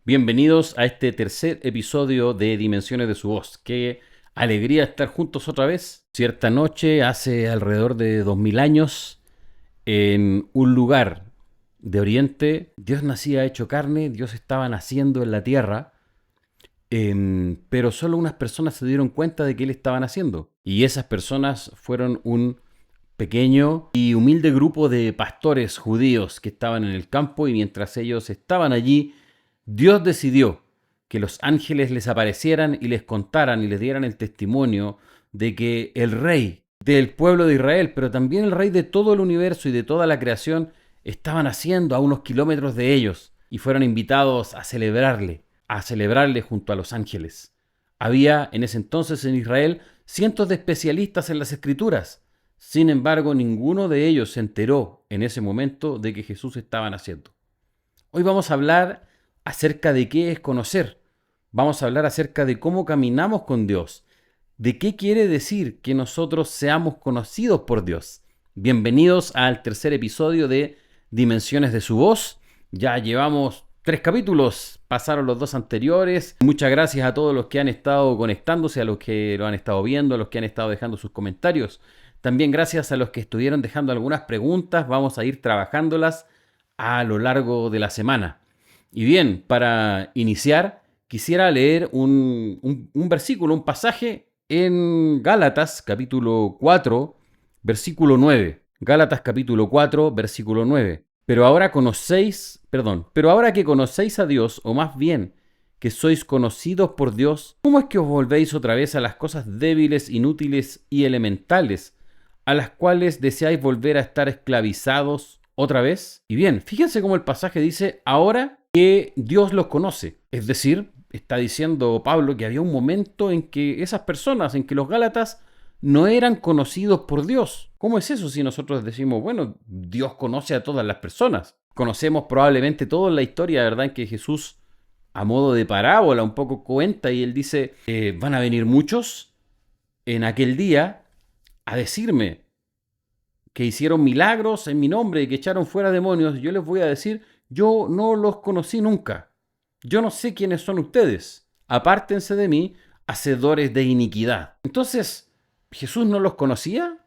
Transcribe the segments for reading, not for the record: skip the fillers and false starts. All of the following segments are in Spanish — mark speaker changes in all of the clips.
Speaker 1: Bienvenidos a este tercer episodio de Dimensiones de su Voz. Qué alegría estar juntos otra vez. Cierta noche, hace alrededor de 2000 años, en un lugar de Oriente, Dios nacía hecho carne, Dios estaba naciendo en la tierra, pero solo unas personas se dieron cuenta de que Él estaba naciendo. Y esas personas fueron un pequeño y humilde grupo de pastores judíos que estaban en el campo, y mientras ellos estaban allí, Dios decidió que los ángeles les aparecieran y les contaran y les dieran el testimonio de que el rey del pueblo de Israel, pero también el rey de todo el universo y de toda la creación, estaban naciendo a unos kilómetros de ellos, y fueron invitados a celebrarle junto a los ángeles. Había en ese entonces en Israel cientos de especialistas en las escrituras. Sin embargo, ninguno de ellos se enteró en ese momento de que Jesús estaba naciendo. Hoy vamos a hablar acerca de qué es conocer. Vamos a hablar acerca de cómo caminamos con Dios. ¿De qué quiere decir que nosotros seamos conocidos por Dios? Bienvenidos al tercer episodio de Dimensiones de su Voz. Ya llevamos 3 capítulos, pasaron los 2 anteriores. Muchas gracias a todos los que han estado conectándose, a los que lo han estado viendo, a los que han estado dejando sus comentarios. También gracias a los que estuvieron dejando algunas preguntas. Vamos a ir trabajándolas a lo largo de la semana. Y bien, para iniciar, quisiera leer un versículo, un pasaje en Gálatas capítulo 4, versículo 9. Gálatas capítulo 4, versículo 9. Pero ahora que conocéis a Dios, o más bien que sois conocidos por Dios, ¿cómo es que os volvéis otra vez a las cosas débiles, inútiles y elementales, a las cuales deseáis volver a estar esclavizados otra vez? Y bien, fíjense cómo el pasaje dice, ahora que Dios los conoce. Es decir, está diciendo Pablo que había un momento en que esas personas, en que los Gálatas no eran conocidos por Dios. ¿Cómo es eso si nosotros decimos, bueno, Dios conoce a todas las personas? Conocemos probablemente toda la historia, ¿verdad?, en que Jesús, a modo de parábola, un poco cuenta, y él dice, van a venir muchos en aquel día a decirme que hicieron milagros en mi nombre y que echaron fuera demonios. Yo les voy a decir, yo no los conocí nunca. Yo no sé quiénes son ustedes. Apártense de mí, hacedores de iniquidad. Entonces, ¿Jesús no los conocía?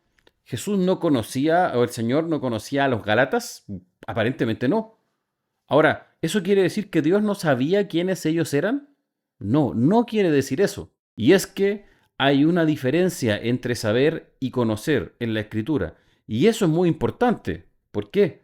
Speaker 1: ¿Jesús no conocía, o el Señor no conocía a los Gálatas? Aparentemente no. Ahora, ¿eso quiere decir que Dios no sabía quiénes ellos eran? No, no quiere decir eso. Y es que hay una diferencia entre saber y conocer en la Escritura. Y eso es muy importante. ¿Por qué?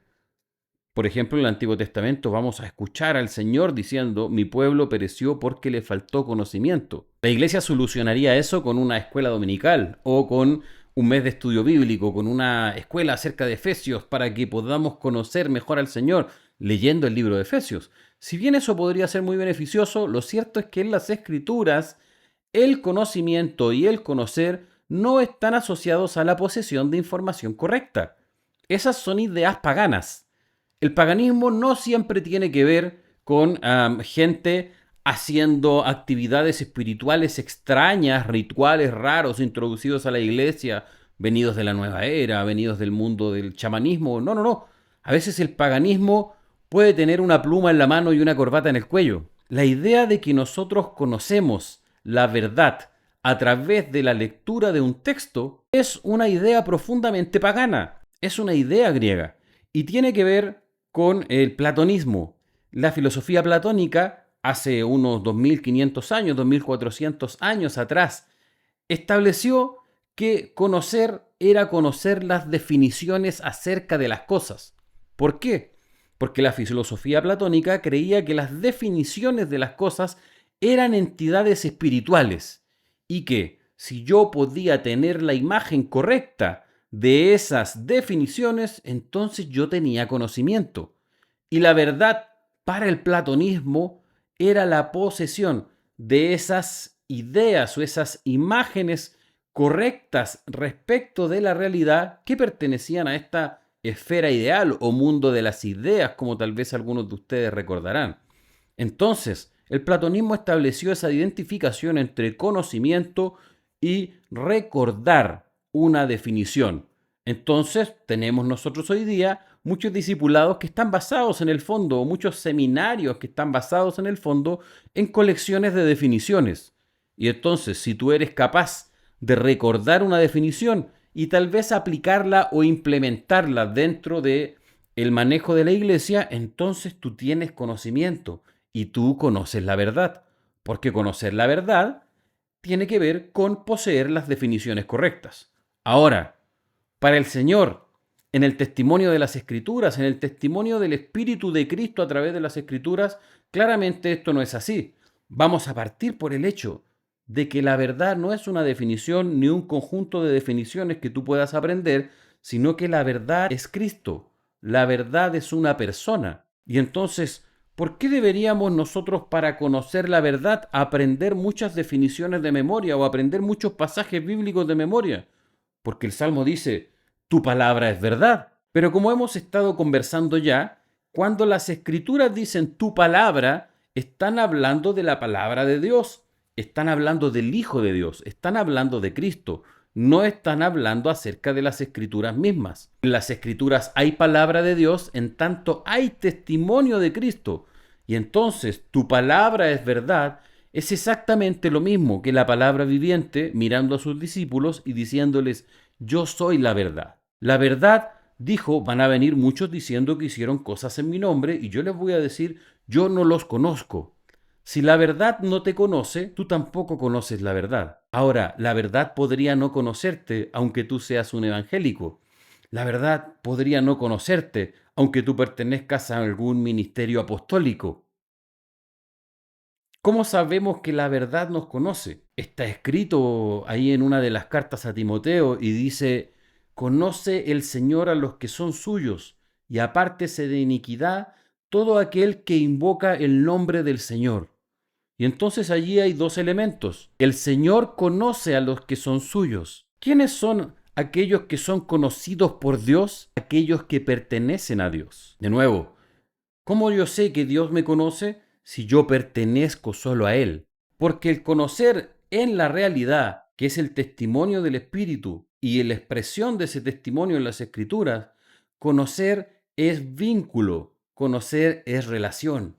Speaker 1: Por ejemplo, en el Antiguo Testamento vamos a escuchar al Señor diciendo, mi pueblo pereció porque le faltó conocimiento. La iglesia solucionaría eso con una escuela dominical o con un mes de estudio bíblico, con una escuela acerca de Efesios para que podamos conocer mejor al Señor leyendo el libro de Efesios. Si bien eso podría ser muy beneficioso, lo cierto es que en las Escrituras el conocimiento y el conocer no están asociados a la posesión de información correcta. Esas son ideas paganas. El paganismo no siempre tiene que ver con gente haciendo actividades espirituales extrañas, rituales raros introducidos a la iglesia, venidos de la nueva era, venidos del mundo del chamanismo. No, no, no. A veces el paganismo puede tener una pluma en la mano y una corbata en el cuello. La idea de que nosotros conocemos la verdad a través de la lectura de un texto es una idea profundamente pagana, es una idea griega y tiene que ver con el platonismo. La filosofía platónica, hace unos 2500 años, 2400 años atrás, estableció que conocer era conocer las definiciones acerca de las cosas. ¿Por qué? Porque la filosofía platónica creía que las definiciones de las cosas eran entidades espirituales y que si yo podía tener la imagen correcta de esas definiciones, entonces yo tenía conocimiento. Y la verdad para el platonismo era la posesión de esas ideas o esas imágenes correctas respecto de la realidad que pertenecían a esta esfera ideal o mundo de las ideas, como tal vez algunos de ustedes recordarán. Entonces, el platonismo estableció esa identificación entre conocimiento y recordar una definición. Entonces, tenemos nosotros hoy día muchos discipulados que están basados en el fondo, o muchos seminarios que están basados en el fondo en colecciones de definiciones. Y entonces, si tú eres capaz de recordar una definición y tal vez aplicarla o implementarla dentro de el manejo de la iglesia, entonces tú tienes conocimiento y tú conoces la verdad. Porque conocer la verdad tiene que ver con poseer las definiciones correctas. Ahora, para el Señor, en el testimonio de las Escrituras, en el testimonio del Espíritu de Cristo a través de las Escrituras, claramente esto no es así. Vamos a partir por el hecho de que la verdad no es una definición ni un conjunto de definiciones que tú puedas aprender, sino que la verdad es Cristo. La verdad es una persona. Y entonces, ¿por qué deberíamos nosotros, para conocer la verdad, aprender muchas definiciones de memoria o aprender muchos pasajes bíblicos de memoria? Porque el Salmo dice, tu palabra es verdad. Pero como hemos estado conversando ya, cuando las Escrituras dicen tu palabra, están hablando de la palabra de Dios, están hablando del Hijo de Dios, están hablando de Cristo, no están hablando acerca de las Escrituras mismas. En las Escrituras hay palabra de Dios, en tanto hay testimonio de Cristo. Y entonces tu palabra es verdad, es exactamente lo mismo que la palabra viviente mirando a sus discípulos y diciéndoles, yo soy la verdad. La verdad, dijo, van a venir muchos diciendo que hicieron cosas en mi nombre y yo les voy a decir, yo no los conozco. Si la verdad no te conoce, tú tampoco conoces la verdad. Ahora, la verdad podría no conocerte aunque tú seas un evangélico. La verdad podría no conocerte aunque tú pertenezcas a algún ministerio apostólico. ¿Cómo sabemos que la verdad nos conoce? Está escrito ahí en una de las cartas a Timoteo y dice, conoce el Señor a los que son suyos y apártese de iniquidad todo aquel que invoca el nombre del Señor. Y entonces allí hay dos elementos. El Señor conoce a los que son suyos. ¿Quiénes son aquellos que son conocidos por Dios? Aquellos que pertenecen a Dios. De nuevo, ¿cómo yo sé que Dios me conoce? Si yo pertenezco solo a Él. Porque el conocer en la realidad, que es el testimonio del Espíritu y la expresión de ese testimonio en las Escrituras, conocer es vínculo, conocer es relación.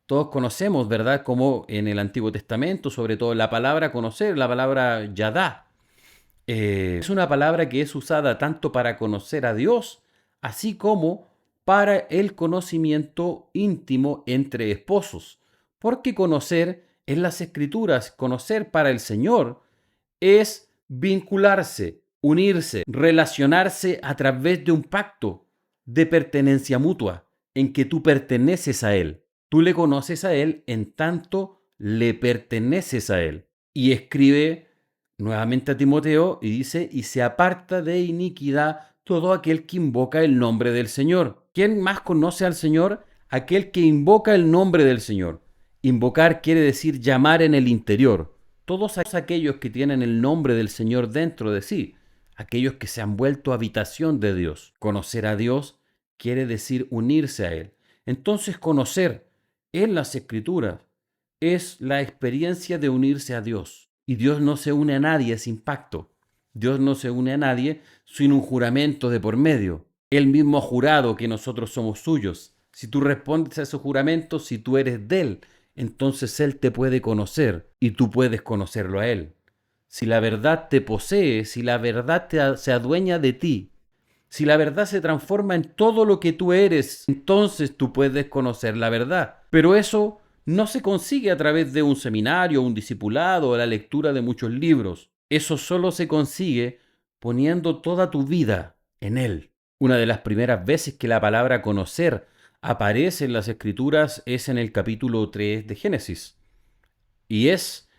Speaker 1: Todos conocemos, ¿verdad? Como en el Antiguo Testamento, sobre todo la palabra conocer, la palabra yadá. Es una palabra que es usada tanto para conocer a Dios, así como para el conocimiento íntimo entre esposos. Porque conocer en las Escrituras, conocer para el Señor, es vincularse, unirse, relacionarse a través de un pacto de pertenencia mutua, en que tú perteneces a Él. Tú le conoces a Él en tanto le perteneces a Él. Y escribe nuevamente a Timoteo y dice, y se aparta de iniquidad todo aquel que invoca el nombre del Señor. ¿Quién más conoce al Señor? Aquel que invoca el nombre del Señor. Invocar quiere decir llamar en el interior. Todos aquellos que tienen el nombre del Señor dentro de sí, aquellos que se han vuelto habitación de Dios. Conocer a Dios quiere decir unirse a Él. Entonces conocer en las Escrituras es la experiencia de unirse a Dios. Y Dios no se une a nadie sin pacto. Dios no se une a nadie sin un juramento de por medio. Él mismo ha jurado que nosotros somos suyos. Si tú respondes a esos juramentos, si tú eres de Él, entonces Él te puede conocer y tú puedes conocerlo a Él. Si la verdad te posee, si la verdad se adueña de ti, si la verdad se transforma en todo lo que tú eres, entonces tú puedes conocer la verdad. Pero eso no se consigue a través de un seminario, un discipulado o la lectura de muchos libros. Eso solo se consigue poniendo toda tu vida en Él. Una de las primeras veces que la palabra conocer aparece en las Escrituras es en el capítulo 3 de Génesis. Y es,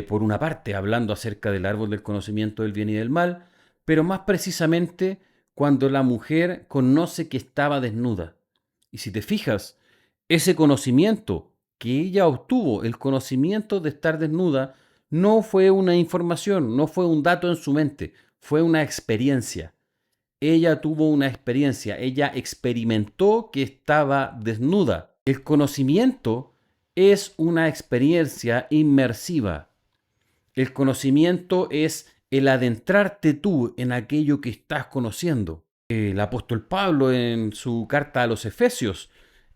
Speaker 1: por una parte, hablando acerca del árbol del conocimiento del bien y del mal, pero más precisamente cuando la mujer conoce que estaba desnuda. Y si te fijas, ese conocimiento que ella obtuvo, el conocimiento de estar desnuda, no fue una información, no fue un dato en su mente, fue una experiencia. Ella tuvo una experiencia, ella experimentó que estaba desnuda. El conocimiento es una experiencia inmersiva. El conocimiento es el adentrarte tú en aquello que estás conociendo. el apóstol Pablo en su carta a los Efesios.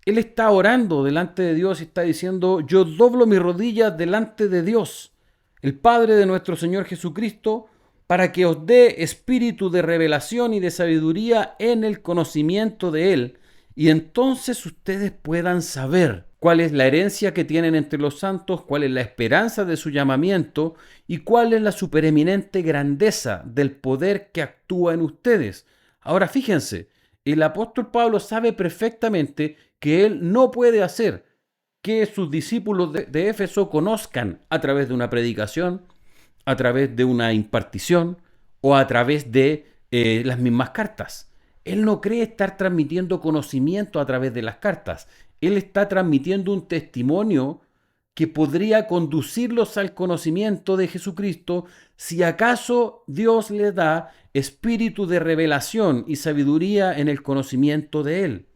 Speaker 1: Él está orando delante de Dios y está diciendo, yo doblo mis rodillas delante de Dios, el Padre de nuestro Señor Jesucristo, para que os dé espíritu de revelación y de sabiduría en el conocimiento de Él, y entonces ustedes puedan saber cuál es la herencia que tienen entre los santos, cuál es la esperanza de su llamamiento y cuál es la supereminente grandeza del poder que actúa en ustedes. Ahora fíjense, el apóstol Pablo sabe perfectamente que él no puede hacer que sus discípulos de Éfeso conozcan a través de una predicación, a través de una impartición o a través de las mismas cartas. Él no cree estar transmitiendo conocimiento a través de las cartas. Él está transmitiendo un testimonio que podría conducirlos al conocimiento de Jesucristo si acaso Dios les da espíritu de revelación y sabiduría en el conocimiento de Él.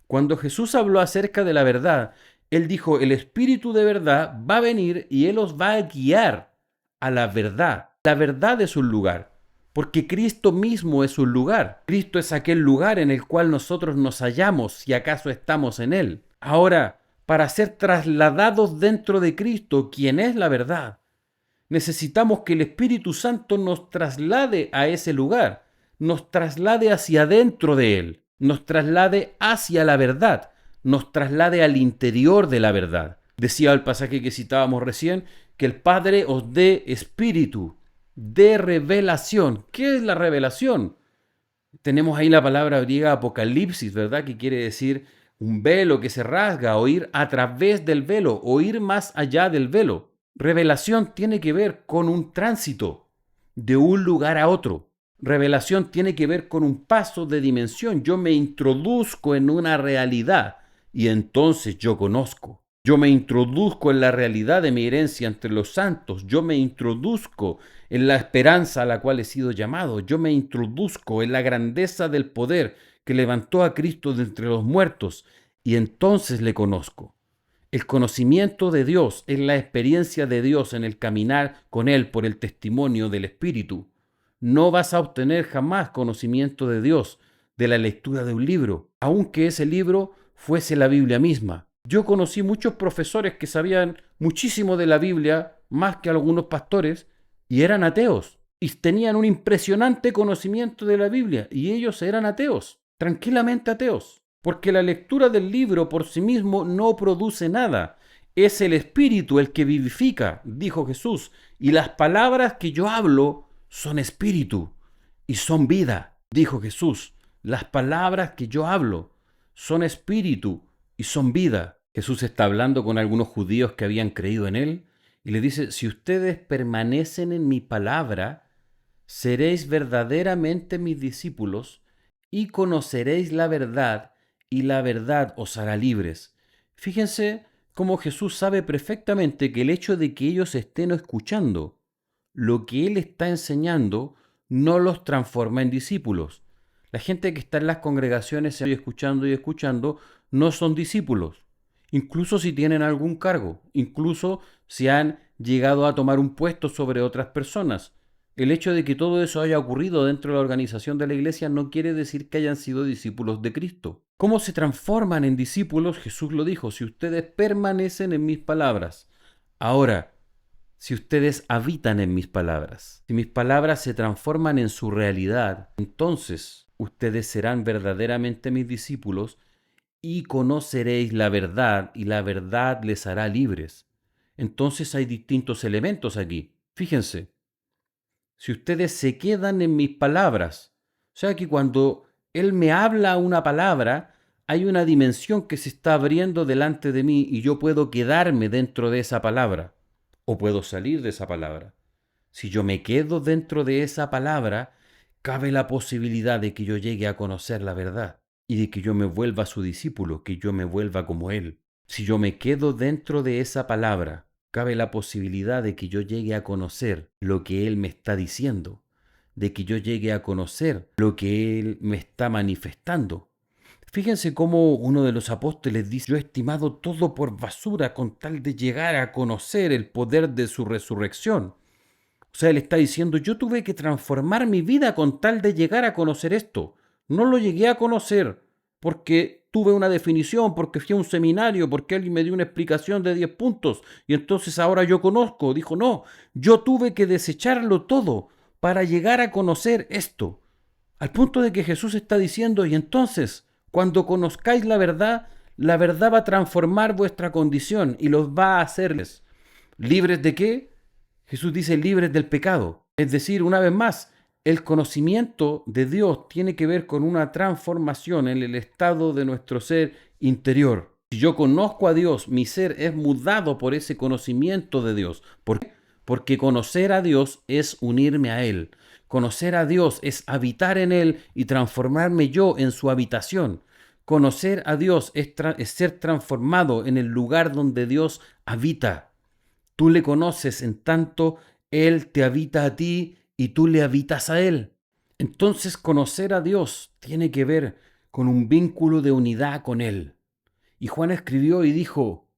Speaker 1: Cuando Jesús habló acerca de la verdad, Él dijo, el Espíritu de verdad va a venir y Él os va a guiar a la verdad. La verdad es un lugar, porque Cristo mismo es un lugar. Cristo es aquel lugar en el cual nosotros nos hallamos, si acaso estamos en Él. Ahora, para ser trasladados dentro de Cristo, quien es la verdad, necesitamos que el Espíritu Santo nos traslade a ese lugar, nos traslade hacia adentro de Él, nos traslade hacia la verdad, nos traslade al interior de la verdad. Decía el pasaje que citábamos recién, que el Padre os dé espíritu de revelación. ¿Qué es la revelación? Tenemos ahí la palabra griega apocalipsis, ¿verdad? Que quiere decir un velo que se rasga, oír a través del velo, oír más allá del velo. Revelación tiene que ver con un tránsito de un lugar a otro. Revelación tiene que ver con un paso de dimensión. Yo me introduzco en una realidad y entonces yo conozco. Yo me introduzco en la realidad de mi herencia entre los santos. Yo me introduzco en la esperanza a la cual he sido llamado. Yo me introduzco en la grandeza del poder que levantó a Cristo de entre los muertos y entonces le conozco. El conocimiento de Dios es la experiencia de Dios en el caminar con Él por el testimonio del Espíritu. No vas a obtener jamás conocimiento de Dios de la lectura de un libro, aunque ese libro fuese la Biblia misma. Yo conocí muchos profesores que sabían muchísimo de la Biblia, más que algunos pastores, y eran ateos. Y tenían un impresionante conocimiento de la Biblia, y ellos eran ateos, tranquilamente ateos. Porque la lectura del libro por sí mismo no produce nada. Es el Espíritu el que vivifica, dijo Jesús, y las palabras que yo hablo son espíritu y son vida, dijo Jesús. Las palabras que yo hablo son espíritu y son vida. Jesús está hablando con algunos judíos que habían creído en Él y le dice, si ustedes permanecen en mi palabra, seréis verdaderamente mis discípulos y conoceréis la verdad y la verdad os hará libres. Fíjense cómo Jesús sabe perfectamente que el hecho de que ellos estén escuchando lo que Él está enseñando no los transforma en discípulos. La gente que está en las congregaciones escuchando y escuchando no son discípulos, incluso si tienen algún cargo, incluso si han llegado a tomar un puesto sobre otras personas. El hecho de que todo eso haya ocurrido dentro de la organización de la iglesia no quiere decir que hayan sido discípulos de Cristo. ¿Cómo se transforman en discípulos? Jesús lo dijo, si ustedes permanecen en mis palabras. Ahora, si ustedes habitan en mis palabras, si mis palabras se transforman en su realidad, entonces ustedes serán verdaderamente mis discípulos y conoceréis la verdad y la verdad les hará libres. Entonces hay distintos elementos aquí. Fíjense, si ustedes se quedan en mis palabras, o sea que cuando Él me habla una palabra, hay una dimensión que se está abriendo delante de mí y yo puedo quedarme dentro de esa palabra o puedo salir de esa palabra. Si yo me quedo dentro de esa palabra, cabe la posibilidad de que yo llegue a conocer la verdad y de que yo me vuelva su discípulo, que yo me vuelva como Él. Si yo me quedo dentro de esa palabra, cabe la posibilidad de que yo llegue a conocer lo que Él me está diciendo, de que yo llegue a conocer lo que Él me está manifestando. Fíjense cómo uno de los apóstoles dice, yo he estimado todo por basura con tal de llegar a conocer el poder de su resurrección. O sea, él está diciendo, yo tuve que transformar mi vida con tal de llegar a conocer esto. No lo llegué a conocer porque tuve una definición, porque fui a un seminario, porque alguien me dio una explicación de 10 puntos y entonces ahora yo conozco. Dijo, no, yo tuve que desecharlo todo para llegar a conocer esto. Al punto de que Jesús está diciendo, y entonces, cuando conozcáis la verdad va a transformar vuestra condición y los va a hacerles. ¿Libres de qué? Jesús dice libres del pecado. Es decir, una vez más, el conocimiento de Dios tiene que ver con una transformación en el estado de nuestro ser interior. Si yo conozco a Dios, mi ser es mudado por ese conocimiento de Dios. ¿Por qué? Porque conocer a Dios es unirme a Él. Conocer a Dios es habitar en Él y transformarme yo en su habitación. Conocer a Dios es ser transformado en el lugar donde Dios habita. Tú le conoces en tanto Él te habita a ti y tú le habitas a Él. Entonces conocer a Dios tiene que ver con un vínculo de unidad con Él. Y Juan escribió y dijo,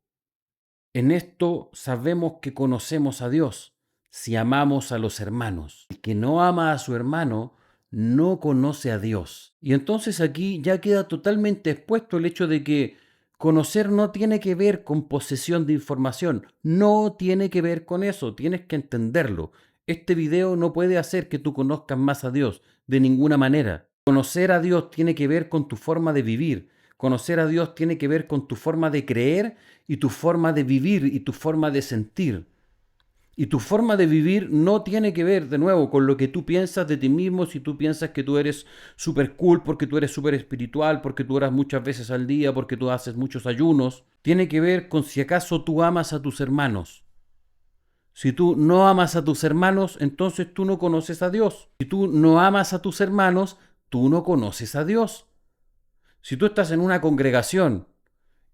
Speaker 1: en esto sabemos que conocemos a Dios, si amamos a los hermanos. El que no ama a su hermano no conoce a Dios. Y entonces aquí ya queda totalmente expuesto el hecho de que conocer no tiene que ver con posesión de información, no tiene que ver con eso, tienes que entenderlo. Este video no puede hacer que tú conozcas más a Dios, de ninguna manera. Conocer a Dios tiene que ver con tu forma de vivir. Conocer a Dios tiene que ver con tu forma de creer y tu forma de vivir y tu forma de sentir. Y tu forma de vivir no tiene que ver, de nuevo, con lo que tú piensas de ti mismo, si tú piensas que tú eres súper cool, porque tú eres súper espiritual, porque tú oras muchas veces al día, porque tú haces muchos ayunos. Tiene que ver con si acaso tú amas a tus hermanos. Si tú no amas a tus hermanos, entonces tú no conoces a Dios. Si tú no amas a tus hermanos, tú no conoces a Dios. Si tú estás en una congregación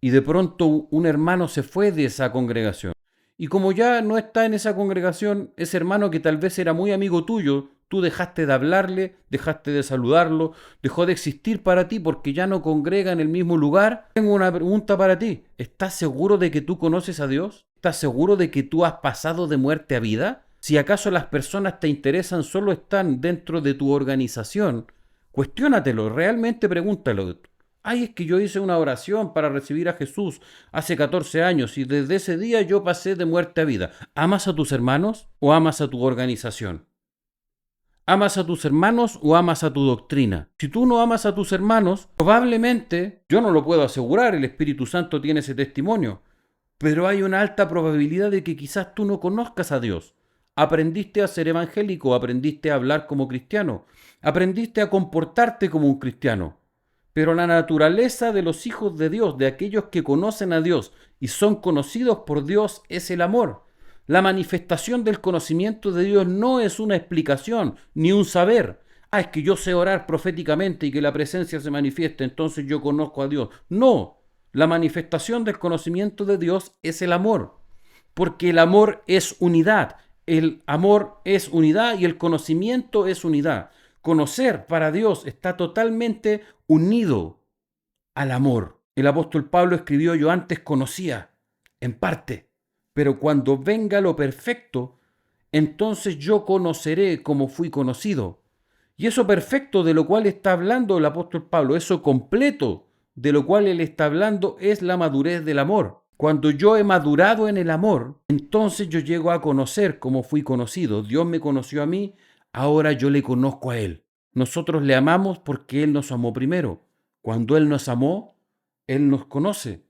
Speaker 1: y de pronto un hermano se fue de esa congregación, y como ya no está en esa congregación, ese hermano que tal vez era muy amigo tuyo, tú dejaste de hablarle, dejaste de saludarlo, dejó de existir para ti porque ya no congrega en el mismo lugar. Tengo una pregunta para ti. ¿Estás seguro de que tú conoces a Dios? ¿Estás seguro de que tú has pasado de muerte a vida? Si acaso las personas te interesan, solo están dentro de tu organización, cuestiónatelo, realmente pregúntalo. Ay, es que yo hice una oración para recibir a Jesús hace 14 años y desde ese día yo pasé de muerte a vida. ¿Amas a tus hermanos o amas a tu organización? ¿Amas a tus hermanos o amas a tu doctrina? Si tú no amas a tus hermanos, probablemente, yo no lo puedo asegurar, el Espíritu Santo tiene ese testimonio, pero hay una alta probabilidad de que quizás tú no conozcas a Dios. Aprendiste a ser evangélico, aprendiste a hablar como cristiano, aprendiste a comportarte como un cristiano. Pero la naturaleza de los hijos de Dios, de aquellos que conocen a Dios y son conocidos por Dios, es el amor. La manifestación del conocimiento de Dios no es una explicación ni un saber. Es que yo sé orar proféticamente y que la presencia se manifieste, entonces yo conozco a Dios. No, la manifestación del conocimiento de Dios es el amor, porque el amor es unidad. El amor es unidad y el conocimiento es unidad. Conocer para Dios está totalmente unido al amor. El apóstol Pablo escribió, yo antes conocía, en parte, pero cuando venga lo perfecto, entonces yo conoceré como fui conocido. Y eso perfecto de lo cual está hablando el apóstol Pablo, eso completo de lo cual él está hablando es la madurez del amor. Cuando yo he madurado en el amor, entonces yo llego a conocer como fui conocido. Dios me conoció a mí, ahora yo le conozco a Él. Nosotros le amamos porque Él nos amó primero. Cuando Él nos amó, Él nos conoce.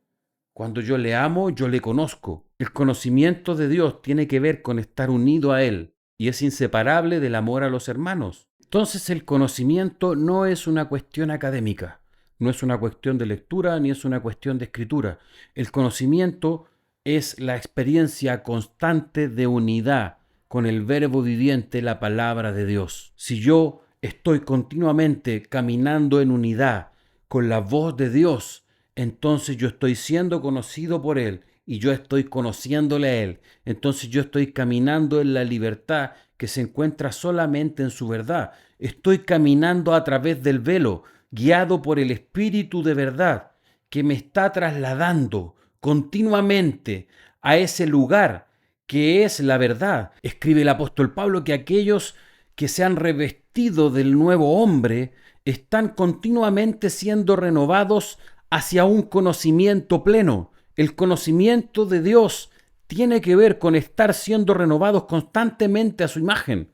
Speaker 1: Cuando yo le amo, yo le conozco. El conocimiento de Dios tiene que ver con estar unido a Él y es inseparable del amor a los hermanos. Entonces el conocimiento no es una cuestión académica. No es una cuestión de lectura ni es una cuestión de escritura. El conocimiento es la experiencia constante de unidad con el verbo viviente, la palabra de Dios. Si yo estoy continuamente caminando en unidad con la voz de Dios, entonces yo estoy siendo conocido por Él y yo estoy conociéndole a Él. Entonces yo estoy caminando en la libertad que se encuentra solamente en su verdad. Estoy caminando a través del velo, guiado por el Espíritu de verdad, que me está trasladando continuamente a ese lugar que es la verdad. Escribe el apóstol Pablo que aquellos que se han revestido del nuevo hombre, están continuamente siendo renovados hacia un conocimiento pleno. El conocimiento de Dios tiene que ver con estar siendo renovados constantemente a su imagen.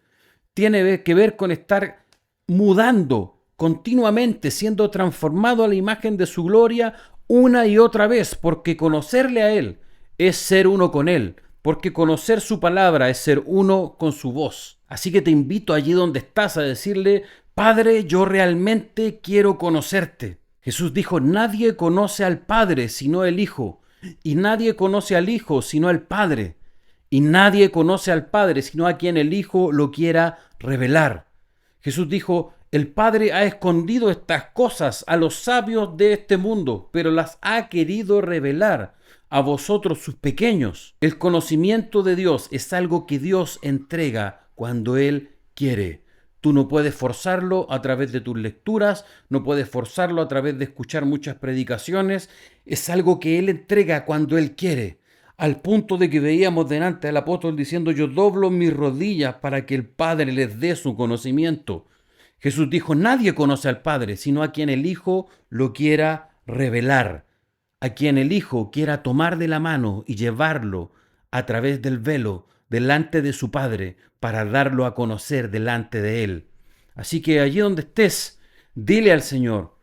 Speaker 1: Tiene que ver con estar mudando continuamente, siendo transformado a la imagen de su gloria una y otra vez, porque conocerle a Él es ser uno con Él, porque conocer su palabra es ser uno con su voz. Así que te invito allí donde estás a decirle: Padre, yo realmente quiero conocerte. Jesús dijo: nadie conoce al Padre sino el Hijo, y nadie conoce al Hijo sino el Padre, y nadie conoce al Padre sino a quien el Hijo lo quiera revelar. Jesús dijo: el Padre ha escondido estas cosas a los sabios de este mundo, pero las ha querido revelar a vosotros, sus pequeños. El conocimiento de Dios es algo que Dios entrega cuando Él quiere. Tú no puedes forzarlo a través de tus lecturas, no puedes forzarlo a través de escuchar muchas predicaciones. Es algo que Él entrega cuando Él quiere. Al punto de que veíamos delante al apóstol diciendo: yo doblo mis rodillas para que el Padre les dé su conocimiento. Jesús dijo: nadie conoce al Padre sino a quien el Hijo lo quiera revelar, a quien el Hijo quiera tomar de la mano y llevarlo a través del velo delante de su Padre para darlo a conocer delante de Él. Así que allí donde estés, dile al Señor: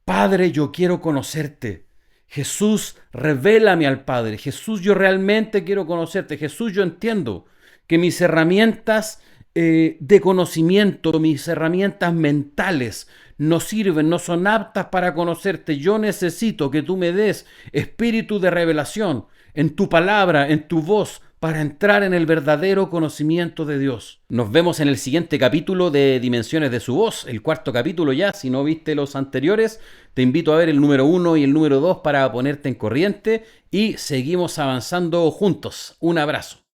Speaker 1: Padre, yo quiero conocerte. Jesús, revélame al Padre. Jesús, yo realmente quiero conocerte. Jesús, yo entiendo que mis herramientas de conocimiento, mis herramientas mentales no sirven, no son aptas para conocerte. Yo necesito que tú me des espíritu de revelación en tu palabra, en tu voz, para entrar en el verdadero conocimiento de Dios. Nos vemos en el siguiente capítulo de Dimensiones de su Voz, el cuarto capítulo ya. Si no viste los anteriores, te invito a ver el número 1 y el número 2 para ponerte en corriente y seguimos avanzando juntos. Un abrazo.